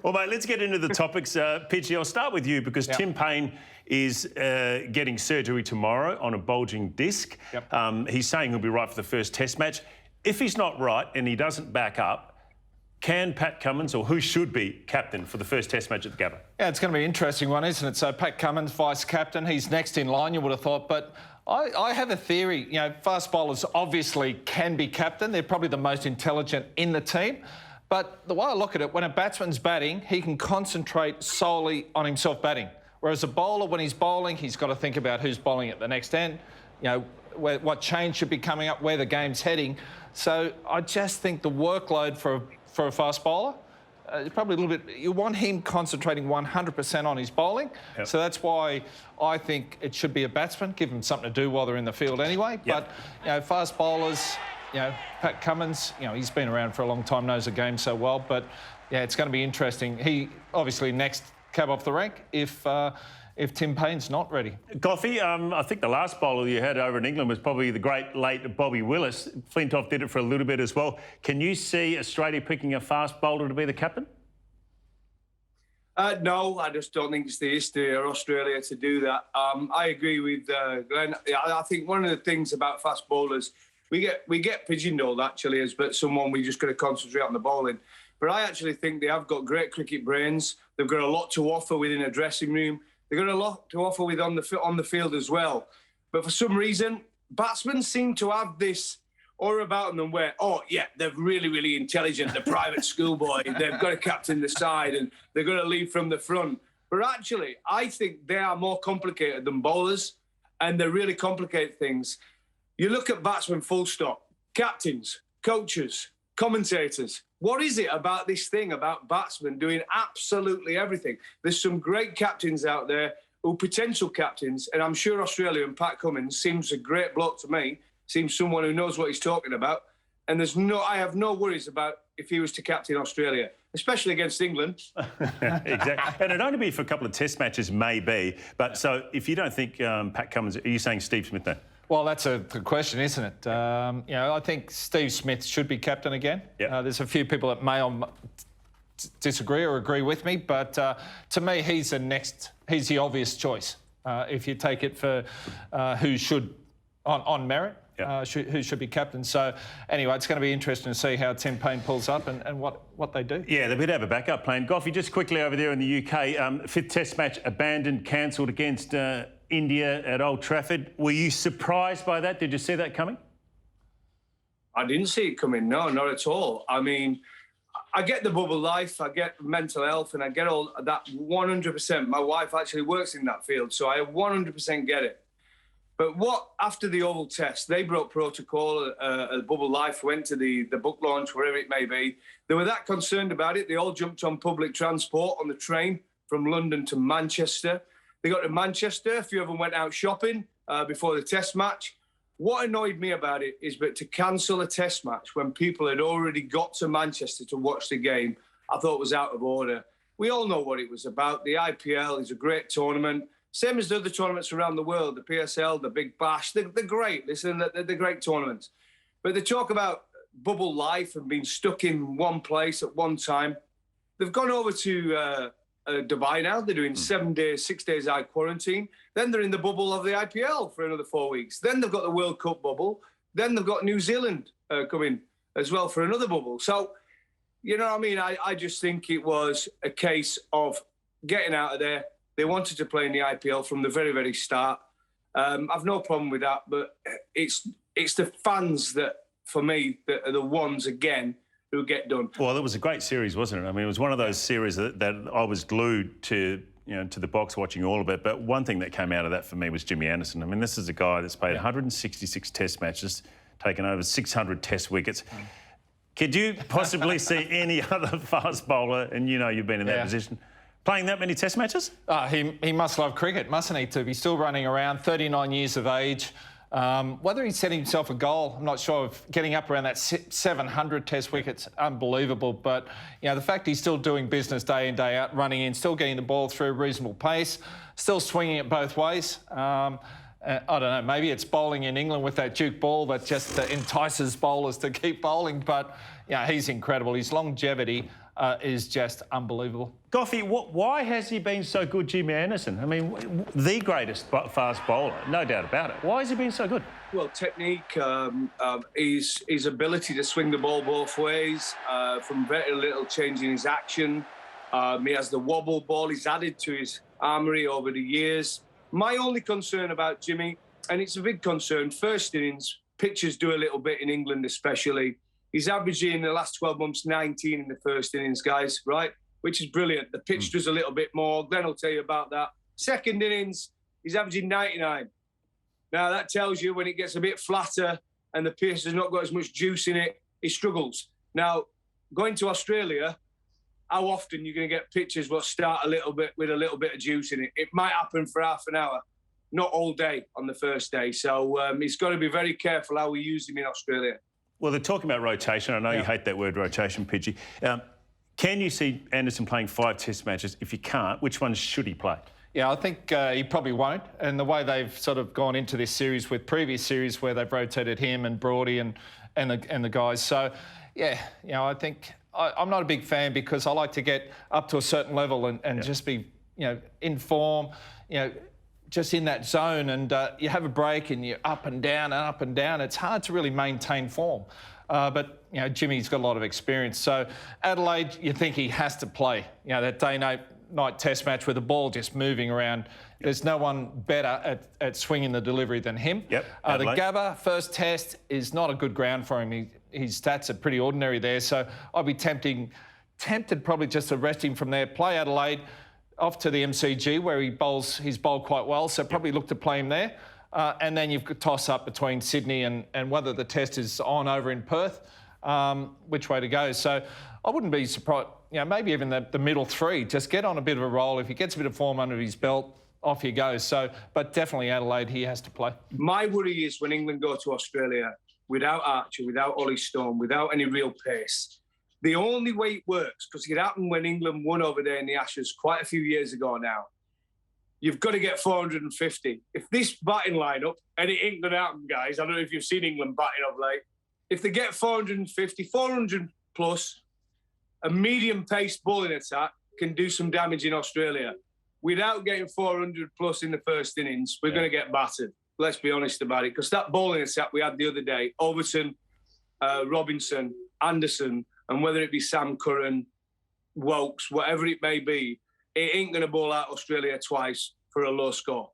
Well, mate, let's get into the topics. Pidgey, I'll start with you because Tim Payne is getting surgery tomorrow on a bulging disc. He's saying he'll be right for the first Test match. If he's not right and he doesn't back up, can Pat Cummins, or who should be captain for the first Test match at the Gabba? Yeah, it's going to be an interesting one, isn't it? So Pat Cummins, vice-captain, he's next in line, you would have thought. But I have a theory. You know, fast bowlers obviously can be captain. They're probably the most intelligent in the team. But the way I look at it, when a batsman's batting, he can concentrate solely on himself batting. Whereas a bowler, when he's bowling, he's got to think about who's bowling at the next end, you know, what change should be coming up, where the game's heading. So I just think the workload for a fast bowler is probably a little bit... You want him concentrating 100% on his bowling. So that's why I think it should be a batsman, give them something to do while they're in the field anyway. But, you know, fast bowlers... You know, Pat Cummins, you know, he's been around for a long time, knows the game so well. But, yeah, it's going to be interesting. He, obviously, next cab off the rank if Tim Payne's not ready. Goughy, I think the last bowler you had over in England was probably the great late Bobby Willis. Flintoff did it for a little bit as well. Can you see Australia picking a fast bowler to be the captain? No, I just don't think it's the history of Australia to do that. I agree with Glenn. I think one of the things about fast bowlers... We get pigeonholed, actually, as but someone we just got to concentrate on the bowling. But I actually think they have got great cricket brains. They've got a lot to offer within a dressing room. They've got a lot to offer with on the field as well. But for some reason, batsmen seem to have this aura about them where, oh, yeah, they're really, really intelligent. They're private schoolboy. They've got to captain the side and they're going to lead from the front. But actually, I think they are more complicated than bowlers, and they really complicate things. You look at batsmen full stop, captains, coaches, commentators. What is it about this thing about batsmen doing absolutely everything? There's some great captains out there who potential captains, and I'm sure Australia and Pat Cummins seems a great bloke to me, seems someone who knows what he's talking about. And I have no worries about if he was to captain Australia, especially against England. Exactly. And it'd only be for a couple of Test matches, maybe. But so if you don't think Pat Cummins, are you saying Steve Smith then? Well, that's the question, isn't it? You know, I think Steve Smith should be captain again. There's a few people that may disagree or agree with me, but to me, he's the obvious choice. If you take it for who should, on merit, who should be captain. So anyway, it's going to be interesting to see how Tim Payne pulls up and what they do. Yeah, they would have a backup plan. Goughy, just quickly over there in the UK, fifth Test match abandoned, cancelled against India at Old Trafford. Were you surprised by that? Did you see that coming? I didn't see it coming, no, not at all. I mean, I get the bubble life, I get mental health, and I get all that 100%. My wife actually works in that field, so I 100% get it. But after the Oval Test, they broke protocol, the bubble life went to the book launch, wherever it may be. They were that concerned about it, they all jumped on public transport on the train from London to Manchester. They got to Manchester, a few of them went out shopping before the Test match. What annoyed me about it is that to cancel a Test match when people had already got to Manchester to watch the game, I thought was out of order. We all know what it was about. The IPL is a great tournament, same as the other tournaments around the world, the PSL, the Big Bash. They're great. Listen, they're great tournaments. But they talk about bubble life and being stuck in one place at one time. They've gone over to... Dubai now. They're doing 7 days, 6 days out quarantine. Then they're in the bubble of the IPL for another 4 weeks. Then they've got the World Cup bubble. Then they've got New Zealand coming as well for another bubble. So, you know what I mean? I just think it was a case of getting out of there. They wanted to play in the IPL from the very, very start. I've no problem with that, but it's the fans that, for me, that are the ones, again, who get done. Well, it was a great series, wasn't it? I mean, it was one of those series that I was glued to, you know, to the box watching all of it. But one thing that came out of that for me was Jimmy Anderson. I mean, this is a guy that's played 166 Test matches, taken over 600 Test wickets. Could you possibly see any other fast bowler, and you know you've been in that position, playing that many Test matches? He must love cricket, mustn't he, to be still running around, 39 years of age. Whether he set himself a goal, I'm not sure, of getting up around that 700 Test wickets, unbelievable. But, you know, the fact he's still doing business day in, day out, running in, still getting the ball through a reasonable pace, still swinging it both ways. I don't know, maybe it's bowling in England with that Duke ball that just entices bowlers to keep bowling. But, yeah, he's incredible. His longevity, is just unbelievable. Goughy, why has he been so good, Jimmy Anderson? I mean, the greatest fast bowler, no doubt about it. Why has he been so good? Well, technique, his ability to swing the ball both ways, from very little change in his action. He has the wobble ball. He's added to his armoury over the years. My only concern about Jimmy, and it's a big concern, first innings, pitchers do a little bit in England especially. He's averaging in the last 12 months 19 in the first innings, guys, right? Which is brilliant. The pitch does a little bit more. Glenn will tell you about that. Second innings, he's averaging 99. Now, that tells you when it gets a bit flatter and the pitch has not got as much juice in it, he struggles. Now, going to Australia, how often you're going to get pitches that start a little bit with a little bit of juice in it? It might happen for half an hour, not all day on the first day. So he's got to be very careful how we use him in Australia. Well, they're talking about rotation. I know you hate that word rotation, Pidgey. Can you see Anderson playing 5 test matches? If you can't, which ones should he play? Yeah, I think he probably won't. And the way they've sort of gone into this series with previous series where they've rotated him and Brody and the guys. So, yeah, you know, I think I'm not a big fan because I like to get up to a certain level and just be, you know, in form, you know, just in that zone, and you have a break and you're up and down and up and down. It's hard to really maintain form. But, you know, Jimmy's got a lot of experience. So Adelaide, you think he has to play. You know, that day-night test match with the ball just moving around. There's no one better at swinging the delivery than him. Yep. The Gabba first test is not a good ground for him. His stats are pretty ordinary there. So I'd be tempted probably just to rest him from there. Play Adelaide, off to the MCG where he's bowled quite well, so probably look to play him there. And then you've got toss up between Sydney and whether the test is on over in Perth, which way to go. So I wouldn't be surprised, you know, maybe even the middle 3, just get on a bit of a roll. If he gets a bit of form under his belt, off he goes. So, but definitely Adelaide, he has to play. My worry is when England go to Australia without Archer, without Ollie Stone, without any real pace, the only way it works, because it happened when England won over there in the Ashes quite a few years ago now, you've got to get 450. If this batting lineup, and it ain't going to happen, guys, I don't know if you've seen England batting of late, if they get 450, 400 plus, a medium-paced bowling attack can do some damage in Australia. Without getting 400 plus in the first innings, we're going to get battered. Let's be honest about it, because that bowling attack we had the other day, Overton, Robinson, Anderson, and whether it be Sam Curran, Wokes, whatever it may be, it ain't going to bowl out Australia twice for a low score.